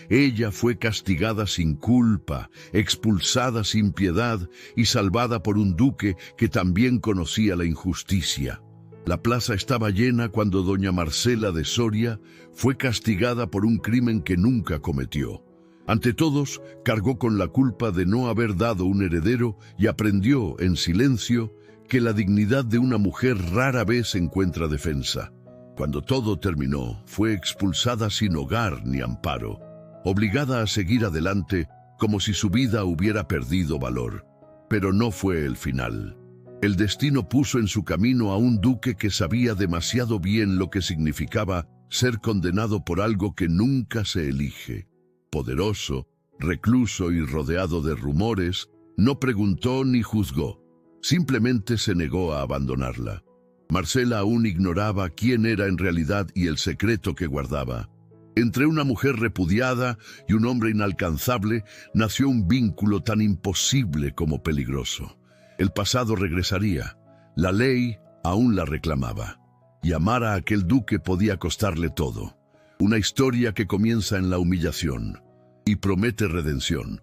Ella fue castigada sin culpa, expulsada sin piedad y salvada por un duque que también conocía la injusticia. La plaza estaba llena cuando doña Marcela de Soria fue castigada por un crimen que nunca cometió. Ante todos, cargó con la culpa de no haber dado un heredero y aprendió, en silencio, que la dignidad de una mujer rara vez encuentra defensa. Cuando todo terminó, fue expulsada sin hogar ni amparo, obligada a seguir adelante como si su vida hubiera perdido valor. Pero no fue el final. El destino puso en su camino a un duque que sabía demasiado bien lo que significaba ser condenado por algo que nunca se elige. Poderoso, recluso y rodeado de rumores, no preguntó ni juzgó. Simplemente se negó a abandonarla. Marcela aún ignoraba quién era en realidad y el secreto que guardaba. Entre una mujer repudiada y un hombre inalcanzable nació un vínculo tan imposible como peligroso. El pasado regresaría. La ley aún la reclamaba. Y amar a aquel duque podía costarle todo. Una historia que comienza en la humillación y promete redención.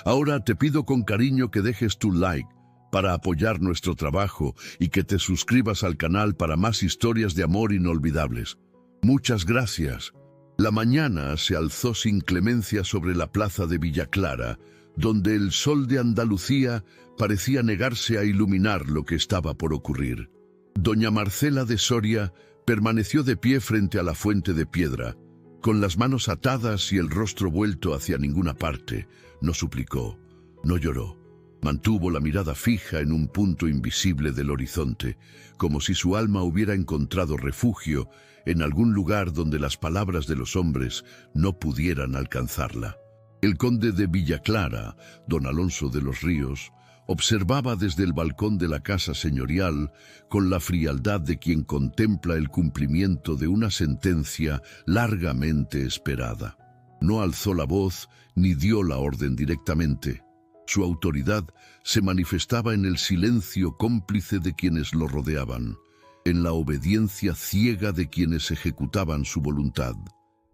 Ahora te pido con cariño que dejes tu like para apoyar nuestro trabajo y que te suscribas al canal para más historias de amor inolvidables. Muchas gracias. La mañana se alzó sin clemencia sobre la plaza de Villa Clara, donde el sol de Andalucía parecía negarse a iluminar lo que estaba por ocurrir. Doña Marcela de Soria permaneció de pie frente a la fuente de piedra, con las manos atadas y el rostro vuelto hacia ninguna parte. No suplicó, no lloró. Mantuvo la mirada fija en un punto invisible del horizonte, como si su alma hubiera encontrado refugio en algún lugar donde las palabras de los hombres no pudieran alcanzarla. El conde de Villa Clara, don Alonso de los Ríos, observaba desde el balcón de la casa señorial con la frialdad de quien contempla el cumplimiento de una sentencia largamente esperada. No alzó la voz ni dio la orden directamente. Su autoridad se manifestaba en el silencio cómplice de quienes lo rodeaban, en la obediencia ciega de quienes ejecutaban su voluntad.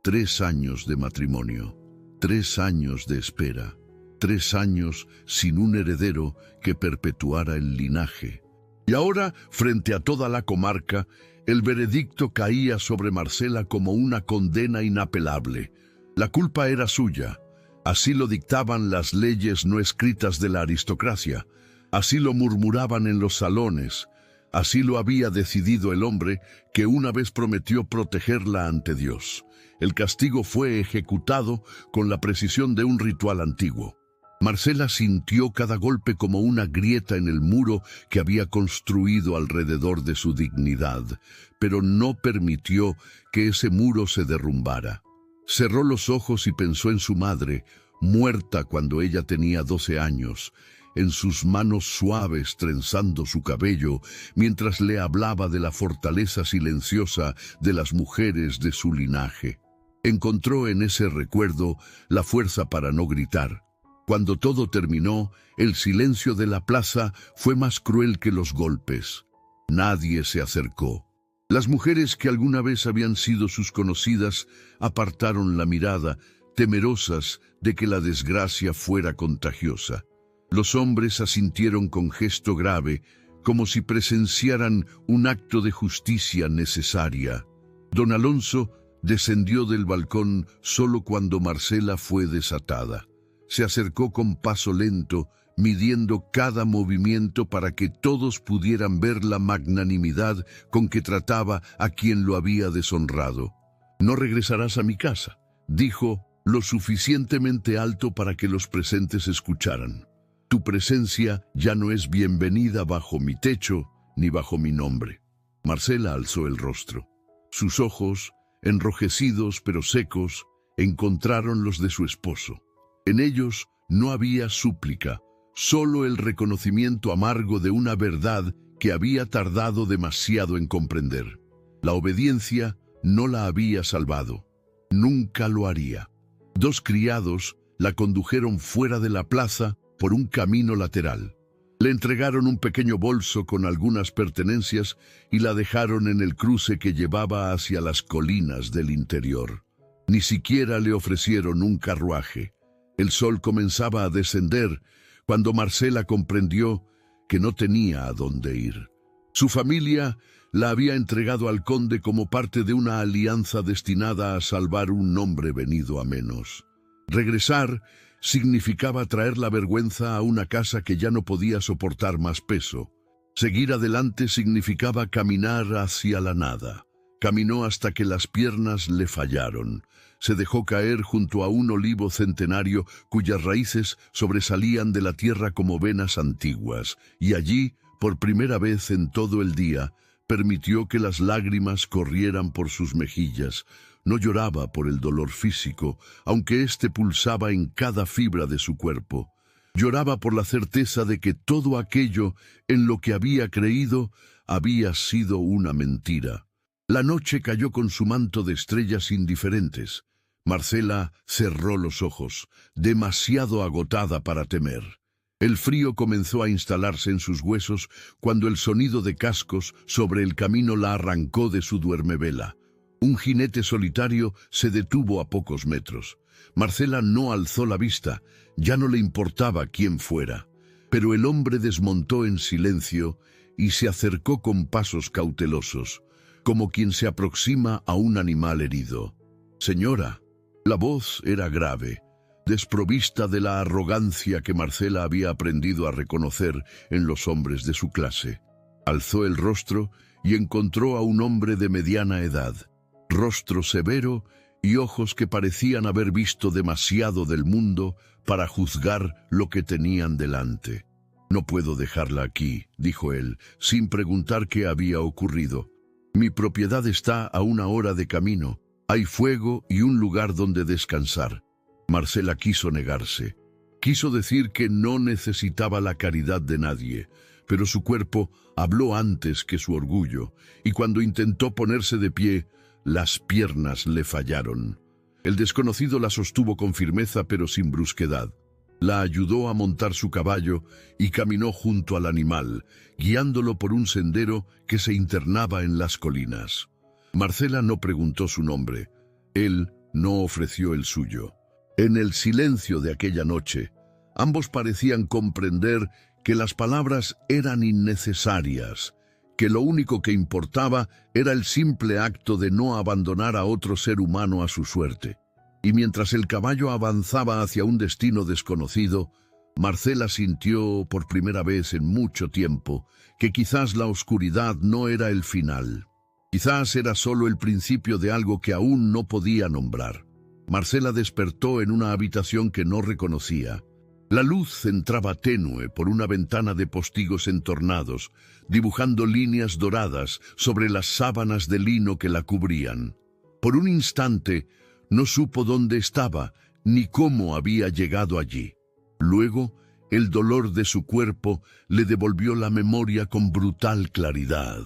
3 años de matrimonio, 3 años de espera, 3 años sin un heredero que perpetuara el linaje. Y ahora, frente a toda la comarca, el veredicto caía sobre Marcela como una condena inapelable. La culpa era suya. Así lo dictaban las leyes no escritas de la aristocracia, así lo murmuraban en los salones, así lo había decidido el hombre que una vez prometió protegerla ante Dios. El castigo fue ejecutado con la precisión de un ritual antiguo. Marcela sintió cada golpe como una grieta en el muro que había construido alrededor de su dignidad, pero no permitió que ese muro se derrumbara. Cerró los ojos y pensó en su madre, muerta cuando ella tenía 12 años, en sus manos suaves trenzando su cabello, mientras le hablaba de la fortaleza silenciosa de las mujeres de su linaje. Encontró en ese recuerdo la fuerza para no gritar. Cuando todo terminó, el silencio de la plaza fue más cruel que los golpes. Nadie se acercó. Las mujeres que alguna vez habían sido sus conocidas apartaron la mirada, temerosas de que la desgracia fuera contagiosa. Los hombres asintieron con gesto grave, como si presenciaran un acto de justicia necesaria. Don Alonso descendió del balcón solo cuando Marcela fue desatada. Se acercó con paso lento, midiendo cada movimiento para que todos pudieran ver la magnanimidad con que trataba a quien lo había deshonrado. «No regresarás a mi casa», dijo lo suficientemente alto para que los presentes escucharan. «Tu presencia ya no es bienvenida bajo mi techo ni bajo mi nombre». Marcela alzó el rostro. Sus ojos, enrojecidos pero secos, encontraron los de su esposo. En ellos no había súplica, solo el reconocimiento amargo de una verdad que había tardado demasiado en comprender. La obediencia no la había salvado. Nunca lo haría. 2 criados la condujeron fuera de la plaza por un camino lateral. Le entregaron un pequeño bolso con algunas pertenencias y la dejaron en el cruce que llevaba hacia las colinas del interior. Ni siquiera le ofrecieron un carruaje. El sol comenzaba a descender cuando Marcela comprendió que no tenía a dónde ir. Su familia la había entregado al conde como parte de una alianza destinada a salvar un nombre venido a menos. Regresar significaba traer la vergüenza a una casa que ya no podía soportar más peso. Seguir adelante significaba caminar hacia la nada. Caminó hasta que las piernas le fallaron. Se dejó caer junto a un olivo centenario cuyas raíces sobresalían de la tierra como venas antiguas, y allí, por primera vez en todo el día, permitió que las lágrimas corrieran por sus mejillas. No lloraba por el dolor físico, aunque éste pulsaba en cada fibra de su cuerpo. Lloraba por la certeza de que todo aquello en lo que había creído había sido una mentira. La noche cayó con su manto de estrellas indiferentes. Marcela cerró los ojos, demasiado agotada para temer. El frío comenzó a instalarse en sus huesos cuando el sonido de cascos sobre el camino la arrancó de su duermevela. Un jinete solitario se detuvo a pocos metros. Marcela no alzó la vista, ya no le importaba quién fuera. Pero el hombre desmontó en silencio y se acercó con pasos cautelosos, como quien se aproxima a un animal herido. «Señora». La voz era grave, desprovista de la arrogancia que Marcela había aprendido a reconocer en los hombres de su clase. Alzó el rostro y encontró a un hombre de mediana edad, rostro severo y ojos que parecían haber visto demasiado del mundo para juzgar lo que tenían delante. «No puedo dejarla aquí», dijo él, sin preguntar qué había ocurrido. «Mi propiedad está a 1 hora de camino. Hay fuego y un lugar donde descansar». Marcela quiso negarse. Quiso decir que no necesitaba la caridad de nadie, pero su cuerpo habló antes que su orgullo, y cuando intentó ponerse de pie, las piernas le fallaron. El desconocido la sostuvo con firmeza pero sin brusquedad. La ayudó a montar su caballo y caminó junto al animal, guiándolo por un sendero que se internaba en las colinas. Marcela no preguntó su nombre. Él no ofreció el suyo. En el silencio de aquella noche, ambos parecían comprender que las palabras eran innecesarias, que lo único que importaba era el simple acto de no abandonar a otro ser humano a su suerte. Y mientras el caballo avanzaba hacia un destino desconocido, Marcela sintió por primera vez en mucho tiempo que quizás la oscuridad no era el final. Quizás era solo el principio de algo que aún no podía nombrar. Marcela despertó en una habitación que no reconocía. La luz entraba tenue por una ventana de postigos entornados, dibujando líneas doradas sobre las sábanas de lino que la cubrían. Por un instante no supo dónde estaba ni cómo había llegado allí. Luego, el dolor de su cuerpo le devolvió la memoria con brutal claridad.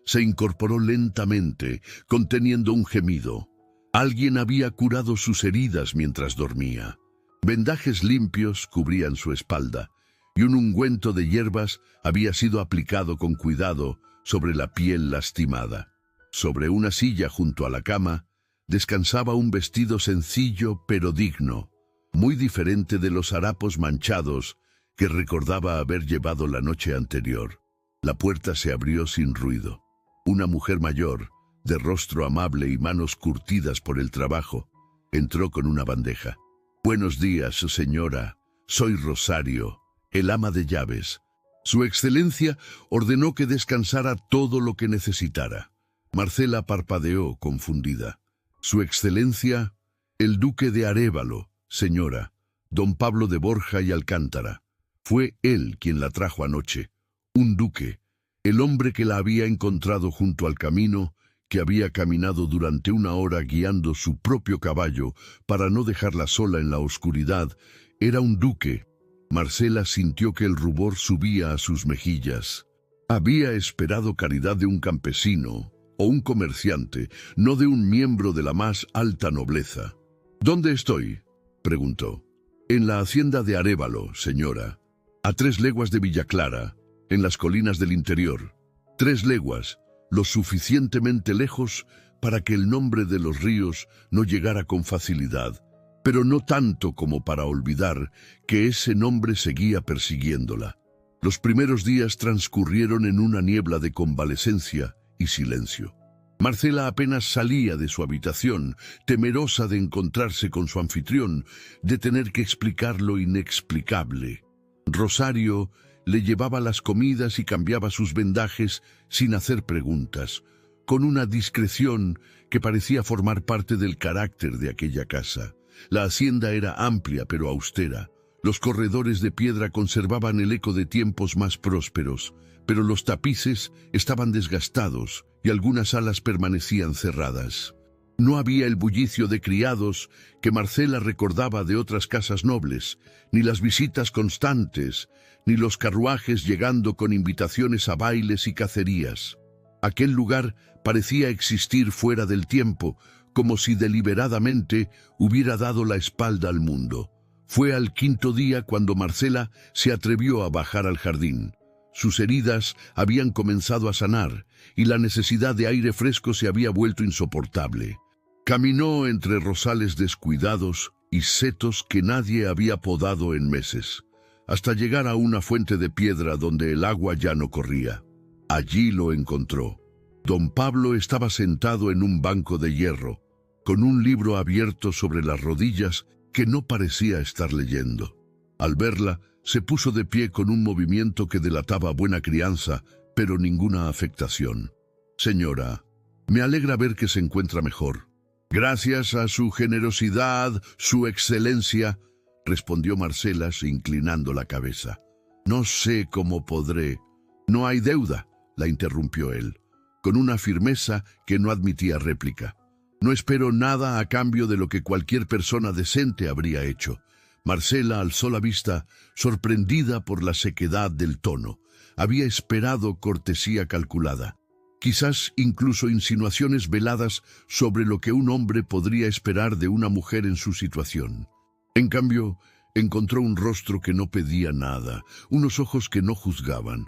Se incorporó lentamente, conteniendo un gemido. Alguien había curado sus heridas mientras dormía. Vendajes limpios cubrían su espalda, y un ungüento de hierbas había sido aplicado con cuidado sobre la piel lastimada. Sobre una silla junto a la cama, descansaba un vestido sencillo pero digno, muy diferente de los harapos manchados que recordaba haber llevado la noche anterior. La puerta se abrió sin ruido. Una mujer mayor, de rostro amable y manos curtidas por el trabajo, entró con una bandeja. «Buenos días, señora. Soy Rosario, el ama de llaves». Su excelencia ordenó que descansara todo lo que necesitara. Marcela parpadeó confundida. «Su excelencia, el duque de Arévalo, señora, don Pablo de Borja y Alcántara. Fue él quien la trajo anoche. Un duque, el hombre que la había encontrado junto al camino, que había caminado durante 1 hora guiando su propio caballo para no dejarla sola en la oscuridad, era un duque». Marcela sintió que el rubor subía a sus mejillas. Había esperado caridad de un campesino o un comerciante, no de un miembro de la más alta nobleza. «¿Dónde estoy?», preguntó. «En la hacienda de Arévalo, señora, a 3 leguas de Villaclara, en las colinas del interior. 3 leguas, lo suficientemente lejos para que el nombre de los ríos no llegara con facilidad, pero no tanto como para olvidar que ese nombre seguía persiguiéndola. Los primeros días transcurrieron en una niebla de convalecencia y silencio. Marcela apenas salía de su habitación, temerosa de encontrarse con su anfitrión, de tener que explicar lo inexplicable. Rosario le llevaba las comidas y cambiaba sus vendajes sin hacer preguntas, con una discreción que parecía formar parte del carácter de aquella casa. La hacienda era amplia pero austera. Los corredores de piedra conservaban el eco de tiempos más prósperos, pero los tapices estaban desgastados y algunas salas permanecían cerradas. No había el bullicio de criados que Marcela recordaba de otras casas nobles, ni las visitas constantes, ni los carruajes llegando con invitaciones a bailes y cacerías. Aquel lugar parecía existir fuera del tiempo, como si deliberadamente hubiera dado la espalda al mundo. Fue al quinto día cuando Marcela se atrevió a bajar al jardín. Sus heridas habían comenzado a sanar y la necesidad de aire fresco se había vuelto insoportable. Caminó entre rosales descuidados y setos que nadie había podado en meses, hasta llegar a una fuente de piedra donde el agua ya no corría. Allí lo encontró. Don Pablo estaba sentado en un banco de hierro, con un libro abierto sobre las rodillas que no parecía estar leyendo. Al verla, se puso de pie con un movimiento que delataba buena crianza, pero ninguna afectación. «Señora, me alegra ver que se encuentra mejor. Gracias a su generosidad, su excelencia», respondió Marcela inclinando la cabeza. «No sé cómo podré». «No hay deuda», la interrumpió él, con una firmeza que no admitía réplica. «No espero nada a cambio de lo que cualquier persona decente habría hecho». Marcela alzó la vista, sorprendida por la sequedad del tono. Había esperado cortesía calculada, quizás incluso insinuaciones veladas sobre lo que un hombre podría esperar de una mujer en su situación. En cambio, encontró un rostro que no pedía nada, unos ojos que no juzgaban.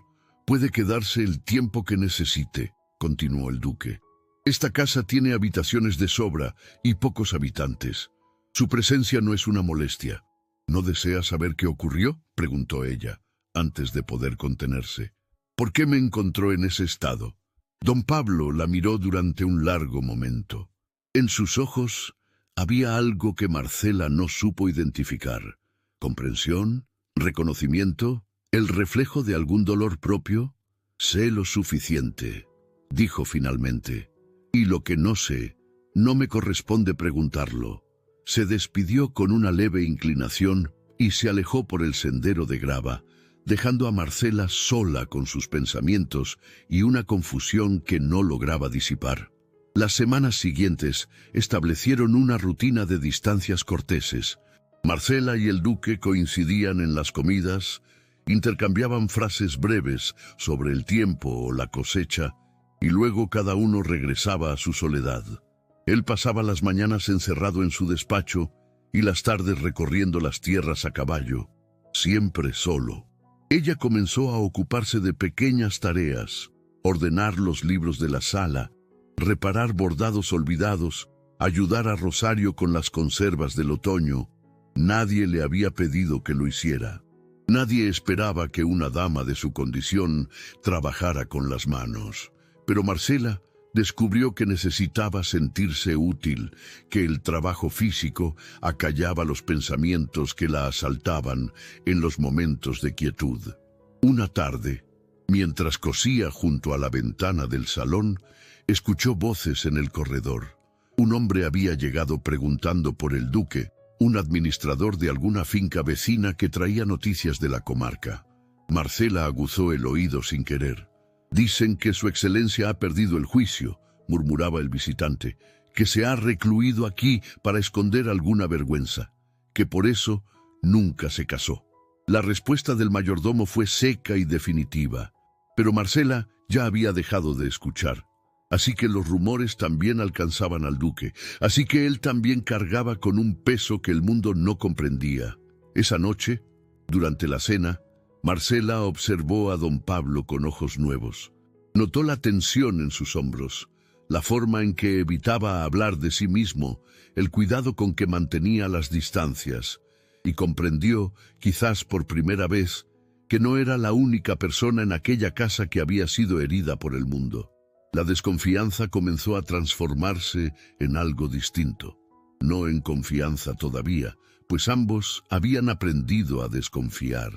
«Puede quedarse el tiempo que necesite», continuó el duque. «Esta casa tiene habitaciones de sobra y pocos habitantes. Su presencia no es una molestia». «¿No desea saber qué ocurrió?», preguntó ella, antes de poder contenerse. «¿Por qué me encontró en ese estado?». Don Pablo la miró durante un largo momento. En sus ojos había algo que Marcela no supo identificar. ¿Comprensión? ¿Reconocimiento? ¿El reflejo de algún dolor propio? «Sé lo suficiente», dijo finalmente, «y lo que no sé, no me corresponde preguntarlo». Se despidió con una leve inclinación y se alejó por el sendero de grava, dejando a Marcela sola con sus pensamientos y una confusión que no lograba disipar. Las semanas siguientes establecieron una rutina de distancias corteses. Marcela y el duque coincidían en las comidas, intercambiaban frases breves sobre el tiempo o la cosecha, y luego cada uno regresaba a su soledad. Él pasaba las mañanas encerrado en su despacho y las tardes recorriendo las tierras a caballo, siempre solo. Ella comenzó a ocuparse de pequeñas tareas, ordenar los libros de la sala, reparar bordados olvidados, ayudar a Rosario con las conservas del otoño. Nadie le había pedido que lo hiciera. Nadie esperaba que una dama de su condición trabajara con las manos. Pero Marcela descubrió que necesitaba sentirse útil, que el trabajo físico acallaba los pensamientos que la asaltaban en los momentos de quietud. Una tarde, mientras cosía junto a la ventana del salón, escuchó voces en el corredor. Un hombre había llegado preguntando por el duque, un administrador de alguna finca vecina que traía noticias de la comarca. Marcela aguzó el oído sin querer. «Dicen que su excelencia ha perdido el juicio», murmuraba el visitante, «que se ha recluido aquí para esconder alguna vergüenza, que por eso nunca se casó». La respuesta del mayordomo fue seca y definitiva, pero Marcela ya había dejado de escuchar. Así que los rumores también alcanzaban al duque, así que él también cargaba con un peso que el mundo no comprendía. Esa noche, durante la cena, Marcela observó a don Pablo con ojos nuevos. Notó la tensión en sus hombros, la forma en que evitaba hablar de sí mismo, el cuidado con que mantenía las distancias, y comprendió, quizás por primera vez, que no era la única persona en aquella casa que había sido herida por el mundo. La desconfianza comenzó a transformarse en algo distinto. No en confianza todavía, pues ambos habían aprendido a desconfiar,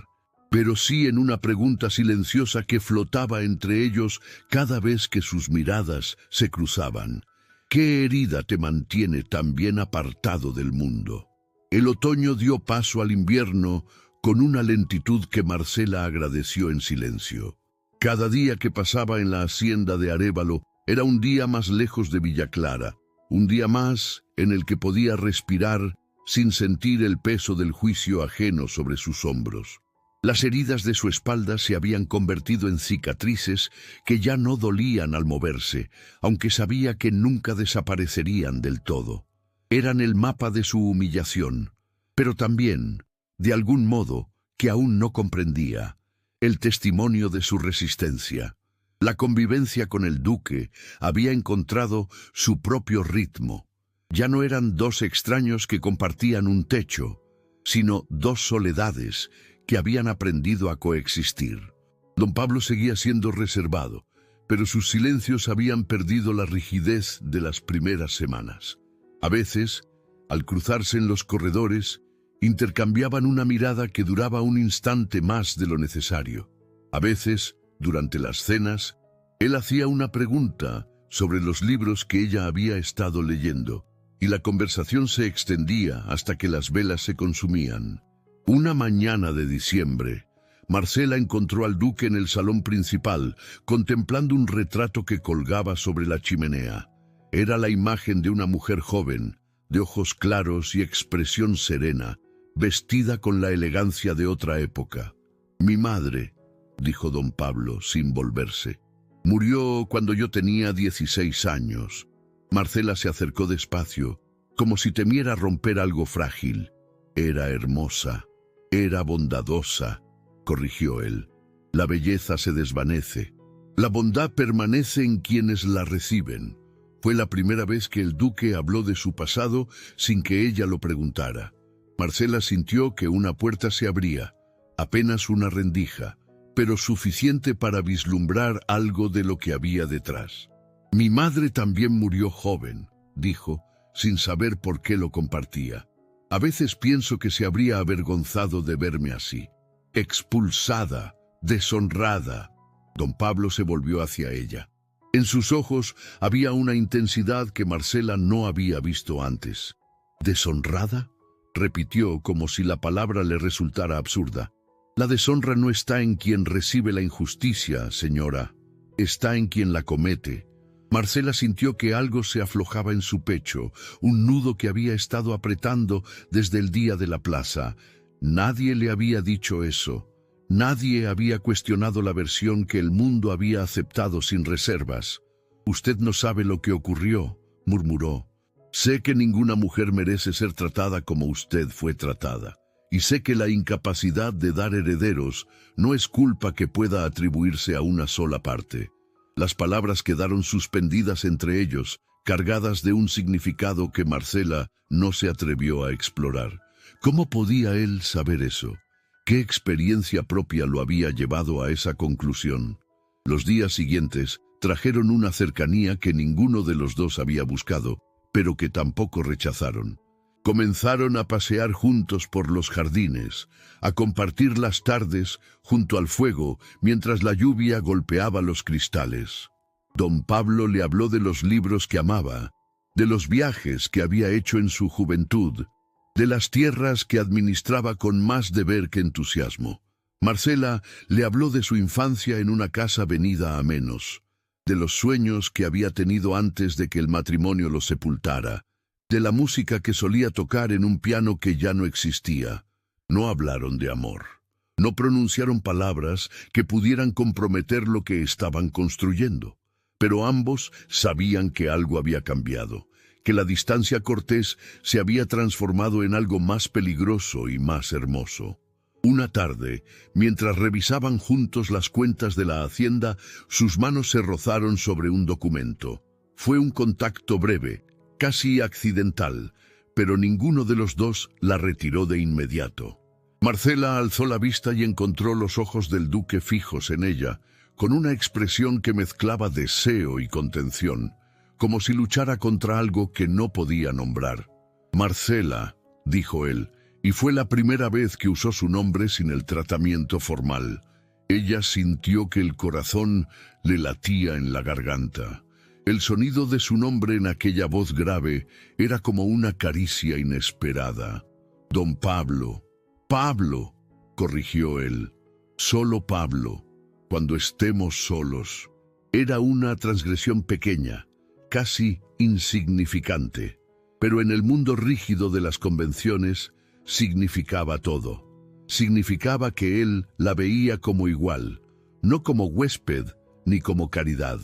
pero sí en una pregunta silenciosa que flotaba entre ellos cada vez que sus miradas se cruzaban. ¿Qué herida te mantiene tan bien apartado del mundo? El otoño dio paso al invierno con una lentitud que Marcela agradeció en silencio. Cada día que pasaba en la hacienda de Arévalo era un día más lejos de Villa Clara, un día más en el que podía respirar sin sentir el peso del juicio ajeno sobre sus hombros. Las heridas de su espalda se habían convertido en cicatrices que ya no dolían al moverse, aunque sabía que nunca desaparecerían del todo. Eran el mapa de su humillación, pero también, de algún modo, que aún no comprendía, el testimonio de su resistencia. La convivencia con el duque había encontrado su propio ritmo. Ya no eran dos extraños que compartían un techo, sino dos soledades que habían aprendido a coexistir. Don Pablo seguía siendo reservado, pero sus silencios habían perdido la rigidez de las primeras semanas. A veces, al cruzarse en los corredores, intercambiaban una mirada que duraba un instante más de lo necesario. A veces, durante las cenas, él hacía una pregunta sobre los libros que ella había estado leyendo, y la conversación se extendía hasta que las velas se consumían. Una mañana de diciembre, Marcela encontró al duque en el salón principal, contemplando un retrato que colgaba sobre la chimenea. Era la imagen de una mujer joven, de ojos claros y expresión serena, vestida con la elegancia de otra época. «Mi madre», dijo don Pablo sin volverse, «murió cuando yo tenía 16 años». Marcela se acercó despacio, como si temiera romper algo frágil. «Era hermosa, era bondadosa», corrigió él. «La belleza se desvanece. La bondad permanece en quienes la reciben». Fue la primera vez que el duque habló de su pasado sin que ella lo preguntara. Marcela sintió que una puerta se abría, apenas una rendija, pero suficiente para vislumbrar algo de lo que había detrás. «Mi madre también murió joven», dijo, sin saber por qué lo compartía. «A veces pienso que se habría avergonzado de verme así, expulsada, deshonrada». Don Pablo se volvió hacia ella. En sus ojos había una intensidad que Marcela no había visto antes. «¿Deshonrada?», repitió como si la palabra le resultara absurda. «La deshonra no está en quien recibe la injusticia, señora. Está en quien la comete». Marcela sintió que algo se aflojaba en su pecho, un nudo que había estado apretando desde el día de la plaza. Nadie le había dicho eso. Nadie había cuestionado la versión que el mundo había aceptado sin reservas. «Usted no sabe lo que ocurrió», murmuró. «Sé que ninguna mujer merece ser tratada como usted fue tratada. Y sé que la incapacidad de dar herederos no es culpa que pueda atribuirse a una sola parte». Las palabras quedaron suspendidas entre ellos, cargadas de un significado que Marcela no se atrevió a explorar. ¿Cómo podía él saber eso? ¿Qué experiencia propia lo había llevado a esa conclusión? Los días siguientes trajeron una cercanía que ninguno de los dos había buscado, pero que tampoco rechazaron. Comenzaron a pasear juntos por los jardines, a compartir las tardes junto al fuego mientras la lluvia golpeaba los cristales. Don Pablo le habló de los libros que amaba, de los viajes que había hecho en su juventud, de las tierras que administraba con más deber que entusiasmo. Marcela le habló de su infancia en una casa venida a menos, de los sueños que había tenido antes de que el matrimonio lo sepultara, de la música que solía tocar en un piano que ya no existía. No hablaron de amor. No pronunciaron palabras que pudieran comprometer lo que estaban construyendo. Pero ambos sabían que algo había cambiado, que la distancia cortés se había transformado en algo más peligroso y más hermoso. Una tarde, mientras revisaban juntos las cuentas de la hacienda, sus manos se rozaron sobre un documento. Fue un contacto breve, casi accidental, pero ninguno de los dos la retiró de inmediato. Marcela alzó la vista y encontró los ojos del duque fijos en ella, con una expresión que mezclaba deseo y contención, como si luchara contra algo que no podía nombrar. «Marcela», dijo él, y fue la primera vez que usó su nombre sin el tratamiento formal. Ella sintió que el corazón le latía en la garganta. El sonido de su nombre en aquella voz grave era como una caricia inesperada. «Don Pablo». «Pablo», corrigió él. «Solo Pablo, cuando estemos solos». Era una transgresión pequeña, casi insignificante, pero en el mundo rígido de las convenciones significaba todo. Significaba que él la veía como igual, no como huésped ni como caridad.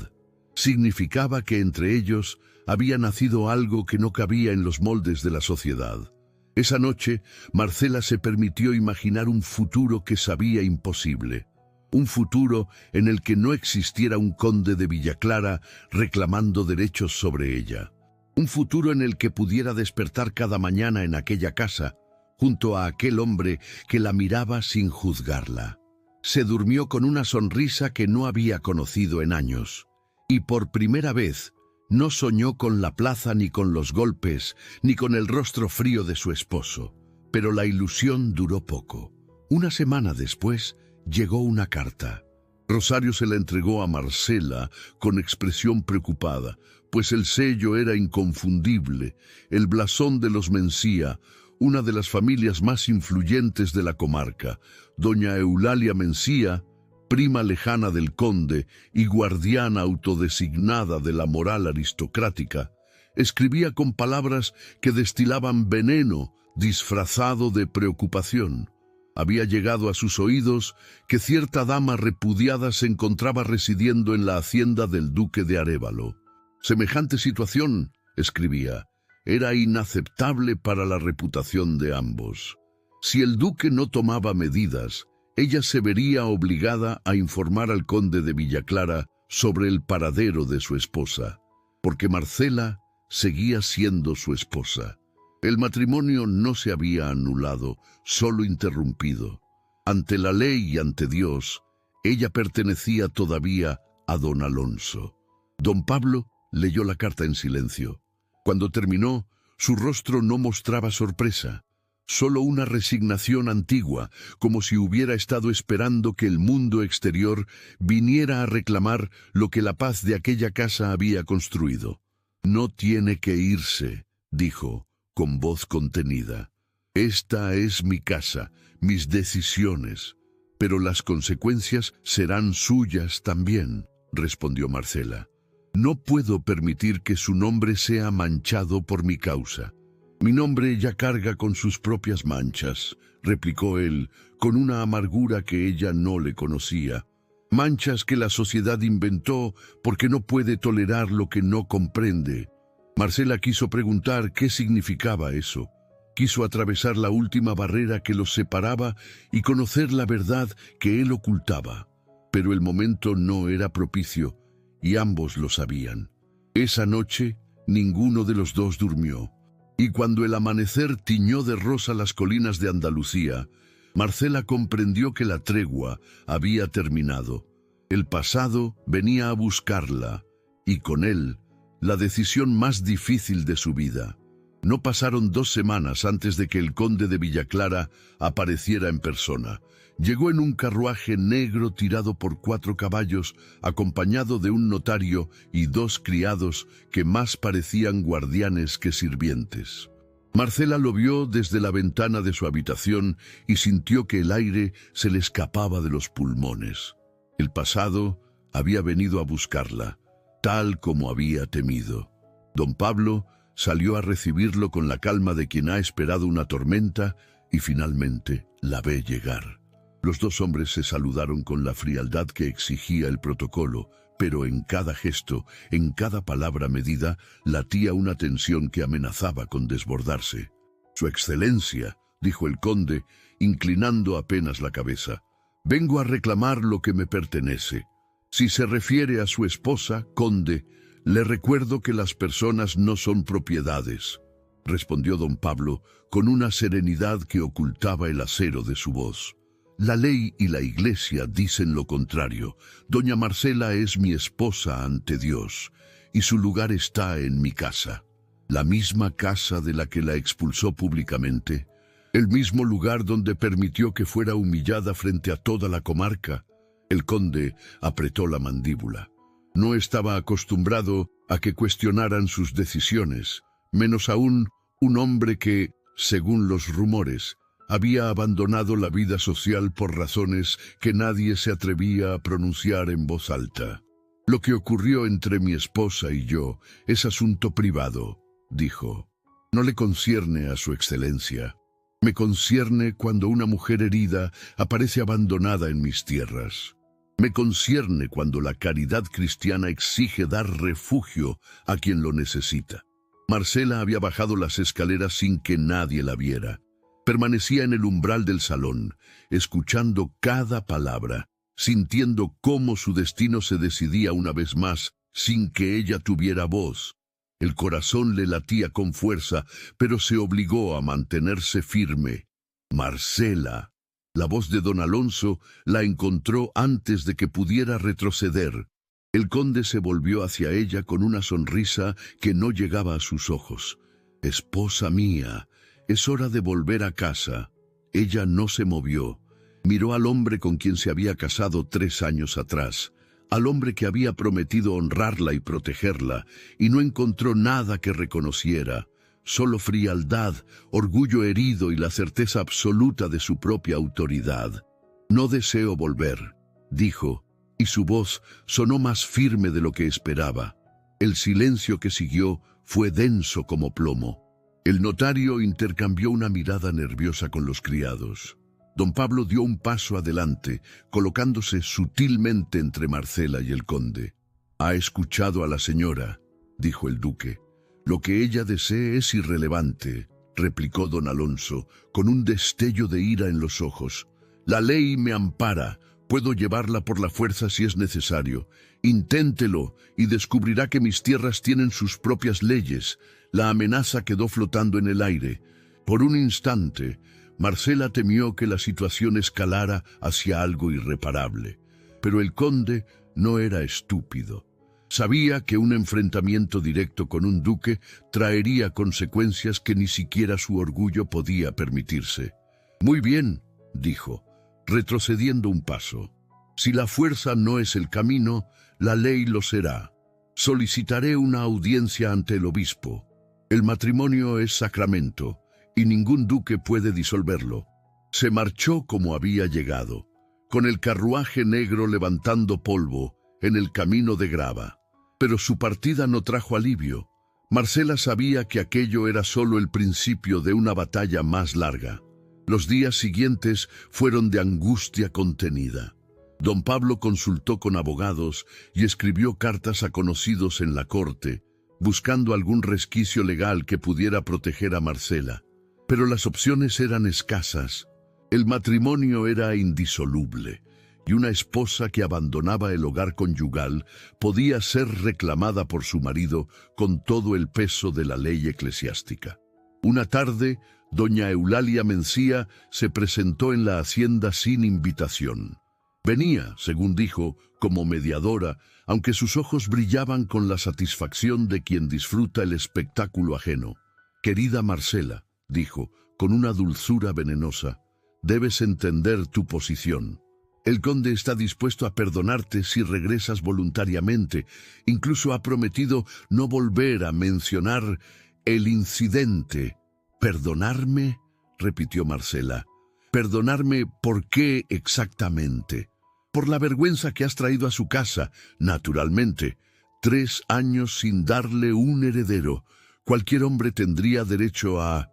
Significaba que entre ellos había nacido algo que no cabía en los moldes de la sociedad. Esa noche, Marcela se permitió imaginar un futuro que sabía imposible. Un futuro en el que no existiera un conde de Villaclara reclamando derechos sobre ella. Un futuro en el que pudiera despertar cada mañana en aquella casa, junto a aquel hombre que la miraba sin juzgarla. Se durmió con una sonrisa que no había conocido en años. Y por primera vez no soñó con la plaza ni con los golpes, ni con el rostro frío de su esposo. Pero la ilusión duró poco. Una semana después llegó una carta. Rosario se la entregó a Marcela con expresión preocupada, pues el sello era inconfundible, el blasón de los Mencía, una de las familias más influyentes de la comarca, doña Eulalia Mencía, prima lejana del conde y guardiana autodesignada de la moral aristocrática, escribía con palabras que destilaban veneno disfrazado de preocupación. Había llegado a sus oídos que cierta dama repudiada se encontraba residiendo en la hacienda del duque de Arévalo. Semejante situación, escribía, era inaceptable para la reputación de ambos. Si el duque no tomaba medidas, ella se vería obligada a informar al conde de Villaclara sobre el paradero de su esposa, porque Marcela seguía siendo su esposa. El matrimonio no se había anulado, solo interrumpido. Ante la ley y ante Dios, ella pertenecía todavía a don Alonso. Don Pablo leyó la carta en silencio. Cuando terminó, su rostro no mostraba sorpresa, solo una resignación antigua, como si hubiera estado esperando que el mundo exterior viniera a reclamar lo que la paz de aquella casa había construido. «No tiene que irse», dijo, con voz contenida. «Esta es mi casa, mis decisiones, pero las consecuencias serán suyas también», respondió Marcela. «No puedo permitir que su nombre sea manchado por mi causa». «Mi nombre ya carga con sus propias manchas», replicó él, con una amargura que ella no le conocía. «Manchas que la sociedad inventó porque no puede tolerar lo que no comprende». Marcela quiso preguntar qué significaba eso. Quiso atravesar la última barrera que los separaba y conocer la verdad que él ocultaba. Pero el momento no era propicio, y ambos lo sabían. Esa noche, ninguno de los dos durmió. Y cuando el amanecer tiñó de rosa las colinas de Andalucía, Marcela comprendió que la tregua había terminado. El pasado venía a buscarla, y con él, la decisión más difícil de su vida. No pasaron 2 semanas antes de que el conde de Villaclara apareciera en persona. Llegó en un carruaje negro tirado por 4 caballos, acompañado de un notario y 2 criados que más parecían guardianes que sirvientes. Marcela lo vio desde la ventana de su habitación y sintió que el aire se le escapaba de los pulmones. El pasado había venido a buscarla, tal como había temido. Don Pablo salió a recibirlo con la calma de quien ha esperado una tormenta y finalmente la ve llegar. Los 2 hombres se saludaron con la frialdad que exigía el protocolo, pero en cada gesto, en cada palabra medida, latía una tensión que amenazaba con desbordarse. «Su Excelencia», dijo el conde, inclinando apenas la cabeza, «vengo a reclamar lo que me pertenece. Si se refiere a su esposa, conde, Le recuerdo que las personas no son propiedades, respondió don Pablo con una serenidad que ocultaba el acero de su voz. La ley y la iglesia dicen lo contrario. Doña Marcela es mi esposa ante Dios, y su lugar está en mi casa. La misma casa de la que la expulsó públicamente, el mismo lugar donde permitió que fuera humillada frente a toda la comarca. El conde apretó la mandíbula. No estaba acostumbrado a que cuestionaran sus decisiones, menos aún un hombre que, según los rumores, había abandonado la vida social por razones que nadie se atrevía a pronunciar en voz alta. Lo que ocurrió entre mi esposa y yo es asunto privado, dijo. No le concierne a su excelencia. Me concierne cuando una mujer herida aparece abandonada en mis tierras. Me concierne cuando la caridad cristiana exige dar refugio a quien lo necesita. Marcela había bajado las escaleras sin que nadie la viera. Permanecía en el umbral del salón, escuchando cada palabra, sintiendo cómo su destino se decidía una vez más, sin que ella tuviera voz. El corazón le latía con fuerza, pero se obligó a mantenerse firme. Marcela. La voz de don Alonso la encontró antes de que pudiera retroceder. El conde se volvió hacia ella con una sonrisa que no llegaba a sus ojos. «Esposa mía, es hora de volver a casa». Ella no se movió. Miró al hombre con quien se había casado 3 años atrás, al hombre que había prometido honrarla y protegerla, y no encontró nada que reconociera. Solo frialdad, orgullo herido y la certeza absoluta de su propia autoridad. «No deseo volver», dijo, y su voz sonó más firme de lo que esperaba. El silencio que siguió fue denso como plomo. El notario intercambió una mirada nerviosa con los criados. Don Pablo dio un paso adelante, colocándose sutilmente entre Marcela y el conde. «Ha escuchado a la señora», dijo el duque. «Lo que ella desee es irrelevante», replicó don Alonso, con un destello de ira en los ojos. «La ley me ampara. Puedo llevarla por la fuerza si es necesario. Inténtelo y descubrirá que mis tierras tienen sus propias leyes». La amenaza quedó flotando en el aire. Por un instante, Marcela temió que la situación escalara hacia algo irreparable. Pero el conde no era estúpido. Sabía que un enfrentamiento directo con un duque traería consecuencias que ni siquiera su orgullo podía permitirse. «Muy bien», dijo, retrocediendo un paso. «Si la fuerza no es el camino, la ley lo será. Solicitaré una audiencia ante el obispo. El matrimonio es sacramento, y ningún duque puede disolverlo». Se marchó como había llegado, con el carruaje negro levantando polvo en el camino de grava. Pero su partida no trajo alivio. Marcela sabía que aquello era solo el principio de una batalla más larga. Los días siguientes fueron de angustia contenida. Don Pablo consultó con abogados y escribió cartas a conocidos en la corte, buscando algún resquicio legal que pudiera proteger a Marcela. Pero las opciones eran escasas. El matrimonio era indisoluble, y una esposa que abandonaba el hogar conyugal podía ser reclamada por su marido con todo el peso de la ley eclesiástica. Una tarde, doña Eulalia Mencía se presentó en la hacienda sin invitación. Venía, según dijo, como mediadora, aunque sus ojos brillaban con la satisfacción de quien disfruta el espectáculo ajeno. «Querida Marcela», dijo, con una dulzura venenosa, «debes entender tu posición. El conde está dispuesto a perdonarte si regresas voluntariamente. Incluso ha prometido no volver a mencionar el incidente». «¿Perdonarme?», repitió Marcela. «¿Perdonarme por qué exactamente?» «Por la vergüenza que has traído a su casa, naturalmente. 3 años sin darle un heredero. Cualquier hombre tendría derecho a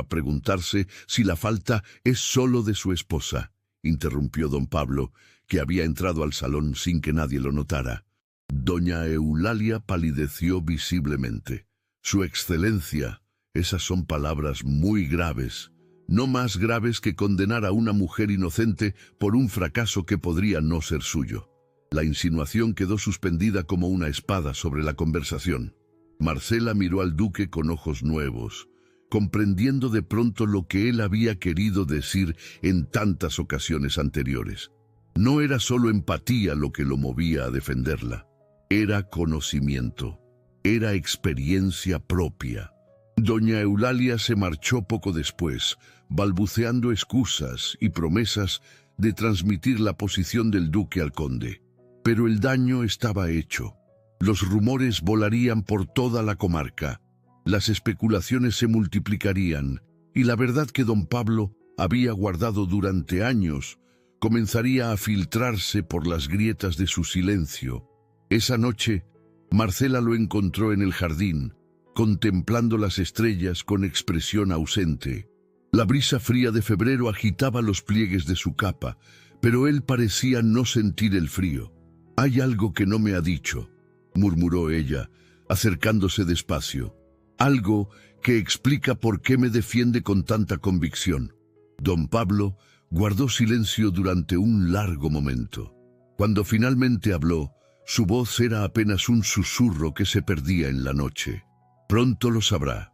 preguntarse si la falta es solo de su esposa», interrumpió don Pablo, que había entrado al salón sin que nadie lo notara. Doña Eulalia palideció visiblemente. «Su excelencia, esas son palabras muy graves, no más graves que condenar a una mujer inocente por un fracaso que podría no ser suyo. La insinuación quedó suspendida como una espada sobre la conversación. Marcela miró al duque con ojos nuevos, comprendiendo de pronto lo que él había querido decir en tantas ocasiones anteriores. No era solo empatía lo que lo movía a defenderla, era conocimiento, era experiencia propia. Doña Eulalia se marchó poco después, balbuceando excusas y promesas de transmitir la posición del duque al conde. Pero el daño estaba hecho. Los rumores volarían por toda la comarca, las especulaciones se multiplicarían, y la verdad que don Pablo había guardado durante años comenzaría a filtrarse por las grietas de su silencio. Esa noche, Marcela lo encontró en el jardín, contemplando las estrellas con expresión ausente. La brisa fría de febrero agitaba los pliegues de su capa, pero él parecía no sentir el frío. «Hay algo que no me ha dicho», murmuró ella, acercándose despacio. «Algo que explica por qué me defiende con tanta convicción». Don Pablo guardó silencio durante un largo momento. Cuando finalmente habló, su voz era apenas un susurro que se perdía en la noche. «Pronto lo sabrá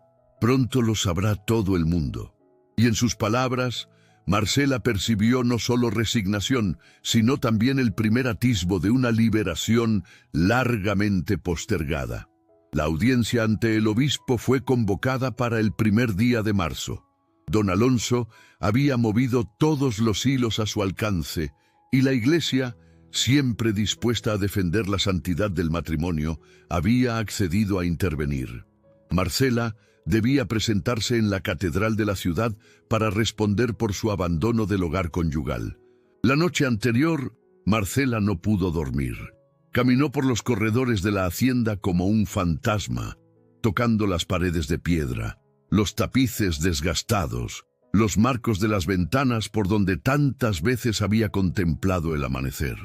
todo el mundo». Y en sus palabras, Marcela percibió no solo resignación, sino también el primer atisbo de una liberación largamente postergada. La audiencia ante el obispo fue convocada para el primer día de marzo. Don Alonso había movido todos los hilos a su alcance, y la Iglesia, siempre dispuesta a defender la santidad del matrimonio, había accedido a intervenir. Marcela debía presentarse en la catedral de la ciudad para responder por su abandono del hogar conyugal. La noche anterior, Marcela no pudo dormir. Caminó por los corredores de la hacienda como un fantasma, tocando las paredes de piedra, los tapices desgastados, los marcos de las ventanas por donde tantas veces había contemplado el amanecer.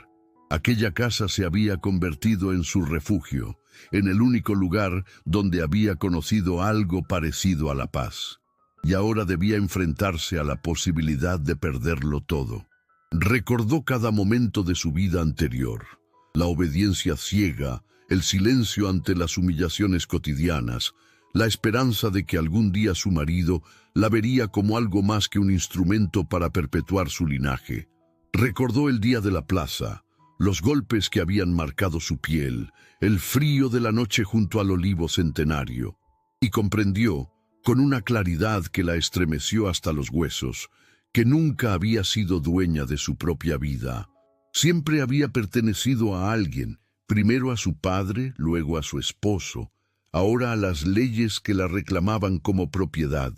Aquella casa se había convertido en su refugio, en el único lugar donde había conocido algo parecido a la paz. Y ahora debía enfrentarse a la posibilidad de perderlo todo. Recordó cada momento de su vida anterior, la obediencia ciega, el silencio ante las humillaciones cotidianas, la esperanza de que algún día su marido la vería como algo más que un instrumento para perpetuar su linaje. Recordó el día de la plaza, los golpes que habían marcado su piel, el frío de la noche junto al olivo centenario, y comprendió, con una claridad que la estremeció hasta los huesos, que nunca había sido dueña de su propia vida. Siempre había pertenecido a alguien, primero a su padre, luego a su esposo, ahora a las leyes que la reclamaban como propiedad.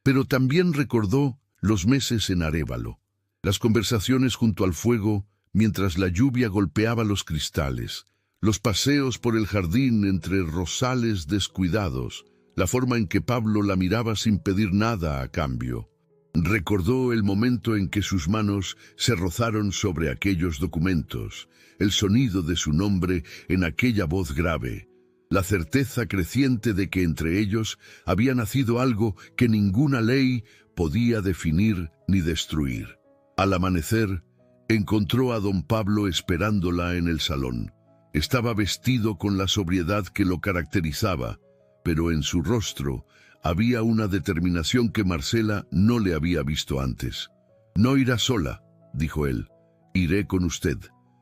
Pero también recordó los meses en Arévalo, las conversaciones junto al fuego mientras la lluvia golpeaba los cristales, los paseos por el jardín entre rosales descuidados, la forma en que Pablo la miraba sin pedir nada a cambio. Recordó el momento en que sus manos se rozaron sobre aquellos documentos, el sonido de su nombre en aquella voz grave, la certeza creciente de que entre ellos había nacido algo que ninguna ley podía definir ni destruir. Al amanecer, encontró a don Pablo esperándola en el salón. Estaba vestido con la sobriedad que lo caracterizaba, pero en su rostro había una determinación que Marcela no le había visto antes. «No irá sola», dijo él. «Iré con usted».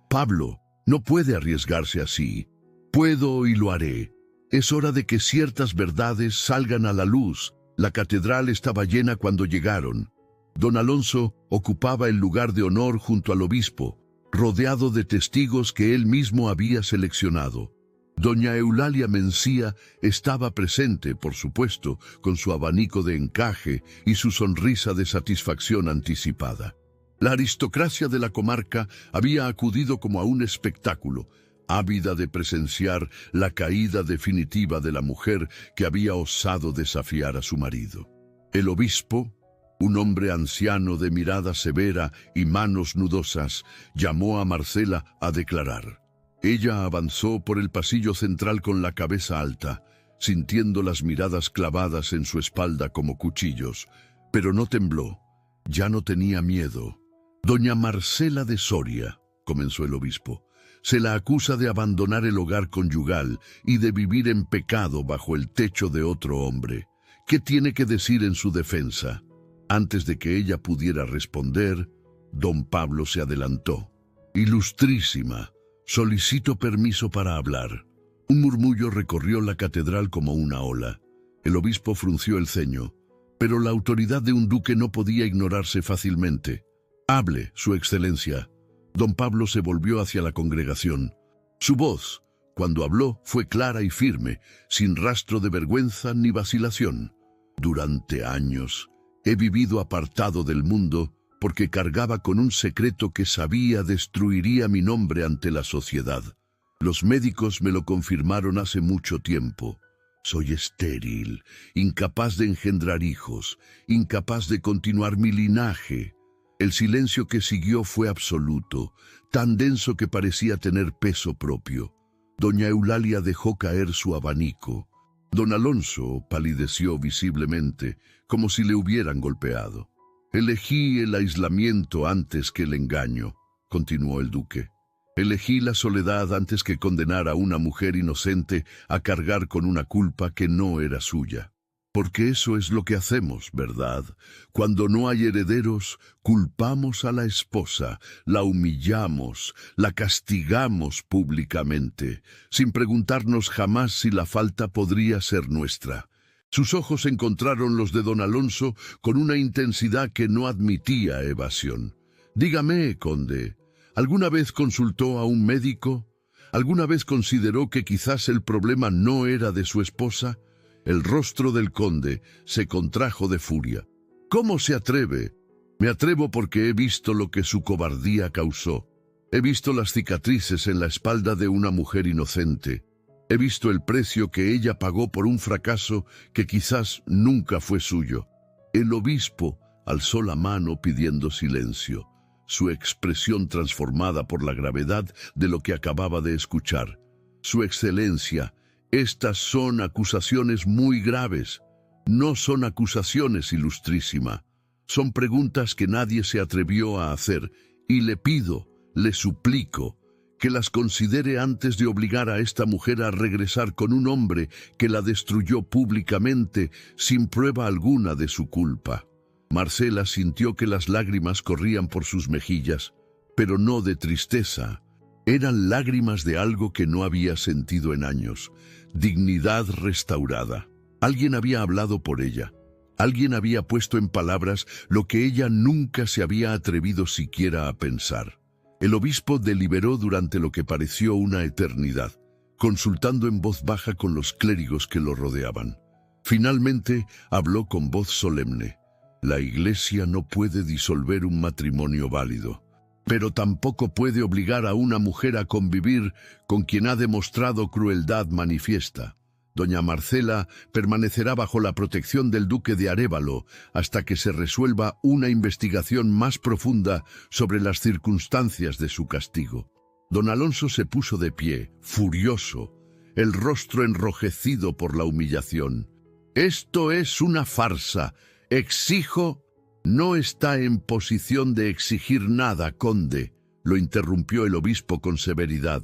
«Pablo, no puede arriesgarse así». «Puedo y lo haré. Es hora de que ciertas verdades salgan a la luz». La catedral estaba llena cuando llegaron. Don Alonso ocupaba el lugar de honor junto al obispo, rodeado de testigos que él mismo había seleccionado. Doña Eulalia Mencía estaba presente, por supuesto, con su abanico de encaje y su sonrisa de satisfacción anticipada. La aristocracia de la comarca había acudido como a un espectáculo, ávida de presenciar la caída definitiva de la mujer que había osado desafiar a su marido. El obispo, un hombre anciano de mirada severa y manos nudosas, llamó a Marcela a declarar. Ella avanzó por el pasillo central con la cabeza alta, sintiendo las miradas clavadas en su espalda como cuchillos, pero no tembló, ya no tenía miedo. «Doña Marcela de Soria», comenzó el obispo, Se la acusa de abandonar el hogar conyugal y de vivir en pecado bajo el techo de otro hombre. ¿Qué tiene que decir en su defensa? Antes de que ella pudiera responder, don Pablo se adelantó. Ilustrísima, solicito permiso para hablar. Un murmullo recorrió la catedral como una ola. El obispo frunció el ceño, pero la autoridad de un duque no podía ignorarse fácilmente. Hable, su excelencia. Don Pablo se volvió hacia la congregación. Su voz, cuando habló, fue clara y firme, sin rastro de vergüenza ni vacilación. Durante años he vivido apartado del mundo porque cargaba con un secreto que sabía destruiría mi nombre ante la sociedad. Los médicos me lo confirmaron hace mucho tiempo. Soy estéril, incapaz de engendrar hijos, incapaz de continuar mi linaje. El silencio que siguió fue absoluto, tan denso que parecía tener peso propio. Doña Eulalia dejó caer su abanico. Don Alonso palideció visiblemente, como si le hubieran golpeado. Elegí el aislamiento antes que el engaño, continuó el duque. Elegí la soledad antes que condenar a una mujer inocente a cargar con una culpa que no era suya. Porque eso es lo que hacemos, ¿verdad? Cuando no hay herederos, culpamos a la esposa, la humillamos, la castigamos públicamente, sin preguntarnos jamás si la falta podría ser nuestra. Sus ojos encontraron los de don Alonso con una intensidad que no admitía evasión. Dígame, conde, ¿alguna vez consultó a un médico? ¿Alguna vez consideró que quizás el problema no era de su esposa? El rostro del conde se contrajo de furia. ¿Cómo se atreve? Me atrevo porque he visto lo que su cobardía causó. He visto las cicatrices en la espalda de una mujer inocente. He visto el precio que ella pagó por un fracaso que quizás nunca fue suyo. El obispo alzó la mano pidiendo silencio, su expresión transformada por la gravedad de lo que acababa de escuchar. Su excelencia, estas son acusaciones muy graves. No son acusaciones, ilustrísima. Son preguntas que nadie se atrevió a hacer, y le pido, le suplico, que las considere antes de obligar a esta mujer a regresar con un hombre que la destruyó públicamente sin prueba alguna de su culpa. Marcela sintió que las lágrimas corrían por sus mejillas, pero no de tristeza. Eran lágrimas de algo que no había sentido en años. Dignidad restaurada. Alguien había hablado por ella. Alguien había puesto en palabras lo que ella nunca se había atrevido siquiera a pensar. El obispo deliberó durante lo que pareció una eternidad, consultando en voz baja con los clérigos que lo rodeaban. Finalmente habló con voz solemne. La Iglesia no puede disolver un matrimonio válido, pero tampoco puede obligar a una mujer a convivir con quien ha demostrado crueldad manifiesta. Doña Marcela permanecerá bajo la protección del duque de Arévalo hasta que se resuelva una investigación más profunda sobre las circunstancias de su castigo. Don Alonso se puso de pie, furioso, el rostro enrojecido por la humillación. «Esto es una farsa. Exijo...» «No está en posición de exigir nada, conde», lo interrumpió el obispo con severidad.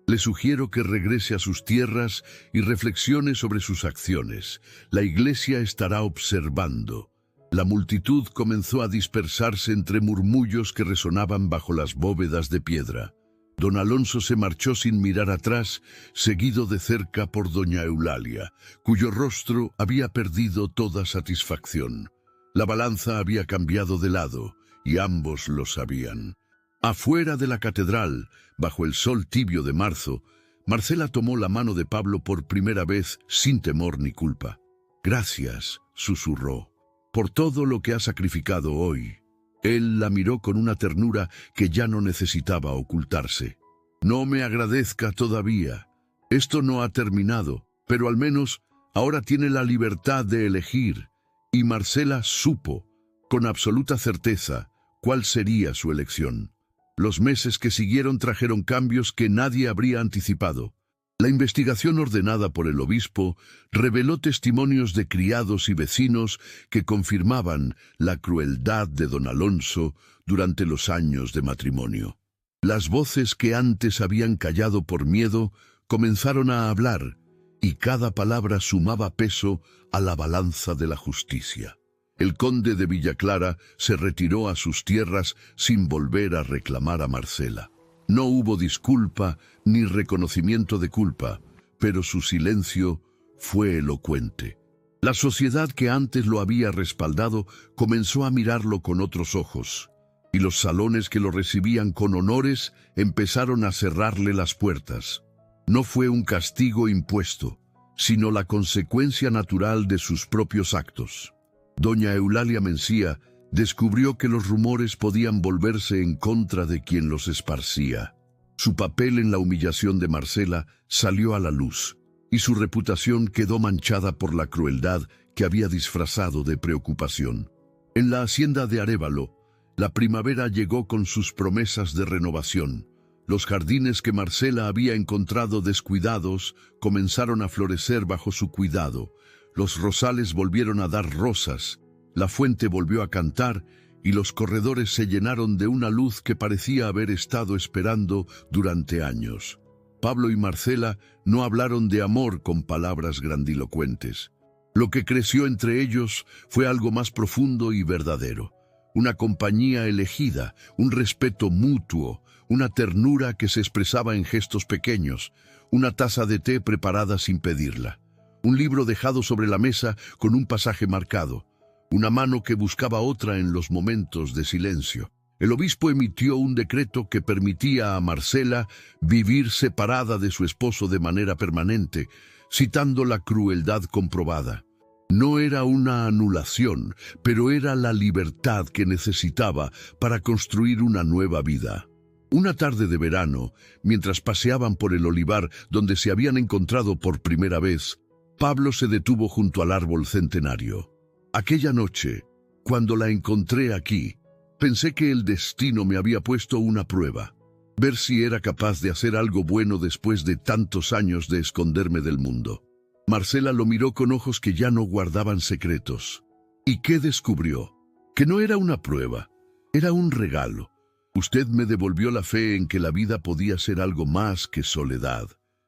«Le sugiero que regrese a sus tierras y reflexione sobre sus acciones. La Iglesia estará observando». La multitud comenzó a dispersarse entre murmullos que resonaban bajo las bóvedas de piedra. Don Alonso se marchó sin mirar atrás, seguido de cerca por doña Eulalia, cuyo rostro había perdido toda satisfacción. La balanza había cambiado de lado, y ambos lo sabían. Afuera de la catedral, bajo el sol tibio de marzo, Marcela tomó la mano de Pablo por primera vez sin temor ni culpa. «Gracias», susurró, «por todo lo que has sacrificado hoy». Él la miró con una ternura que ya no necesitaba ocultarse. «No me agradezca todavía. Esto no ha terminado, pero al menos ahora tiene la libertad de elegir». Y Marcela supo, con absoluta certeza, cuál sería su elección. Los meses que siguieron trajeron cambios que nadie habría anticipado. La investigación ordenada por el obispo reveló testimonios de criados y vecinos que confirmaban la crueldad de don Alonso durante los años de matrimonio. Las voces que antes habían callado por miedo comenzaron a hablar, y cada palabra sumaba peso a la balanza de la justicia. El conde de Villaclara se retiró a sus tierras sin volver a reclamar a Marcela. No hubo disculpa ni reconocimiento de culpa, pero su silencio fue elocuente. La sociedad que antes lo había respaldado comenzó a mirarlo con otros ojos, y los salones que lo recibían con honores empezaron a cerrarle las puertas. No fue un castigo impuesto, sino la consecuencia natural de sus propios actos. Doña Eulalia Mencía descubrió que los rumores podían volverse en contra de quien los esparcía. Su papel en la humillación de Marcela salió a la luz, y su reputación quedó manchada por la crueldad que había disfrazado de preocupación. En la hacienda de Arévalo, la primavera llegó con sus promesas de renovación. Los jardines que Marcela había encontrado descuidados comenzaron a florecer bajo su cuidado. Los rosales volvieron a dar rosas, la fuente volvió a cantar y los corredores se llenaron de una luz que parecía haber estado esperando durante años. Pablo y Marcela no hablaron de amor con palabras grandilocuentes. Lo que creció entre ellos fue algo más profundo y verdadero. Una compañía elegida, un respeto mutuo, una ternura que se expresaba en gestos pequeños, una taza de té preparada sin pedirla, un libro dejado sobre la mesa con un pasaje marcado, una mano que buscaba otra en los momentos de silencio. El obispo emitió un decreto que permitía a Marcela vivir separada de su esposo de manera permanente, citando la crueldad comprobada. No era una anulación, pero era la libertad que necesitaba para construir una nueva vida. Una tarde de verano, mientras paseaban por el olivar donde se habían encontrado por primera vez, Pablo se detuvo junto al árbol centenario. Aquella noche, cuando la encontré aquí, pensé que el destino me había puesto una prueba, ver si era capaz de hacer algo bueno después de tantos años de esconderme del mundo. Marcela lo miró con ojos que ya no guardaban secretos. ¿Y qué descubrió? Que no era una prueba, era un regalo. Usted me devolvió la fe en que la vida podía ser algo más que soledad.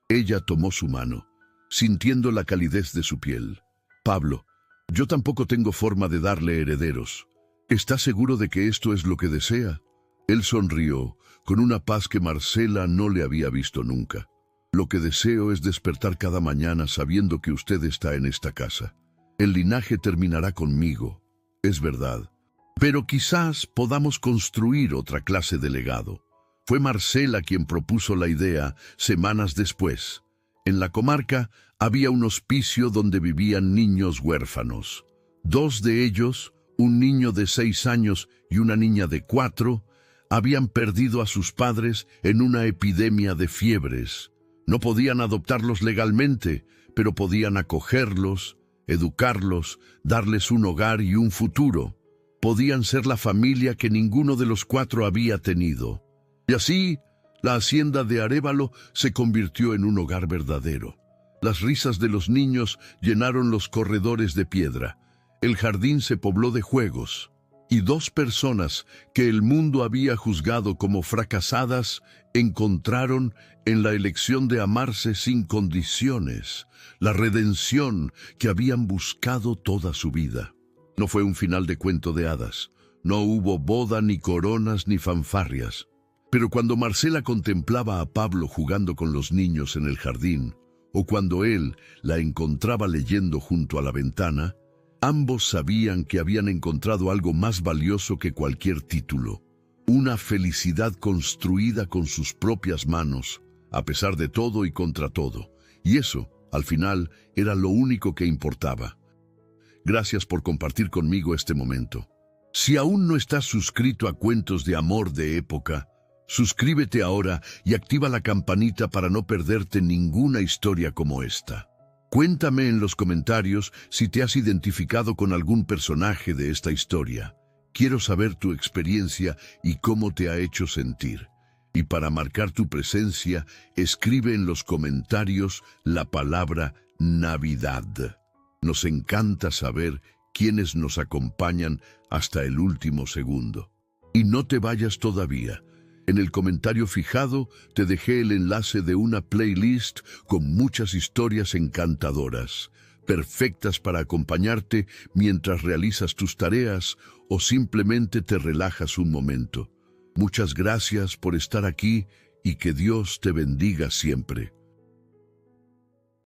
Ella tomó su mano, sintiendo la calidez de su piel. Pablo, yo tampoco tengo forma de darle herederos. ¿Está seguro de que esto es lo que desea? Él sonrió, con una paz que Marcela no le había visto nunca. Lo que deseo es despertar cada mañana sabiendo que usted está en esta casa. El linaje terminará conmigo, es verdad. Pero quizás podamos construir otra clase de legado. Fue Marcela quien propuso la idea semanas después. En la comarca había un hospicio donde vivían niños huérfanos. 2 de ellos, un niño de 6 años y una niña de 4, habían perdido a sus padres en una epidemia de fiebres. No podían adoptarlos legalmente, pero podían acogerlos, educarlos, darles un hogar y un futuro. Podían ser la familia que ninguno de los 4 había tenido. Y así, la hacienda de Arévalo se convirtió en un hogar verdadero. Las risas de los niños llenaron los corredores de piedra. El jardín se pobló de juegos. Y 2 personas que el mundo había juzgado como fracasadas encontraron en la elección de amarse sin condiciones la redención que habían buscado toda su vida. No fue un final de cuento de hadas. No hubo boda, ni coronas, ni fanfarrias. Pero cuando Marcela contemplaba a Pablo jugando con los niños en el jardín, o cuando él la encontraba leyendo junto a la ventana, ambos sabían que habían encontrado algo más valioso que cualquier título. Una felicidad construida con sus propias manos, a pesar de todo y contra todo. Y eso, al final, era lo único que importaba. Gracias por compartir conmigo este momento. Si aún no estás suscrito a Cuentos de Amor de Época, suscríbete ahora y activa la campanita para no perderte ninguna historia como esta. Cuéntame en los comentarios si te has identificado con algún personaje de esta historia. Quiero saber tu experiencia y cómo te ha hecho sentir. Y para marcar tu presencia, escribe en los comentarios la palabra Navidad. Nos encanta saber quiénes nos acompañan hasta el último segundo. Y no te vayas todavía. En el comentario fijado te dejé el enlace de una playlist con muchas historias encantadoras, perfectas para acompañarte mientras realizas tus tareas o simplemente te relajas un momento. Muchas gracias por estar aquí y que Dios te bendiga siempre.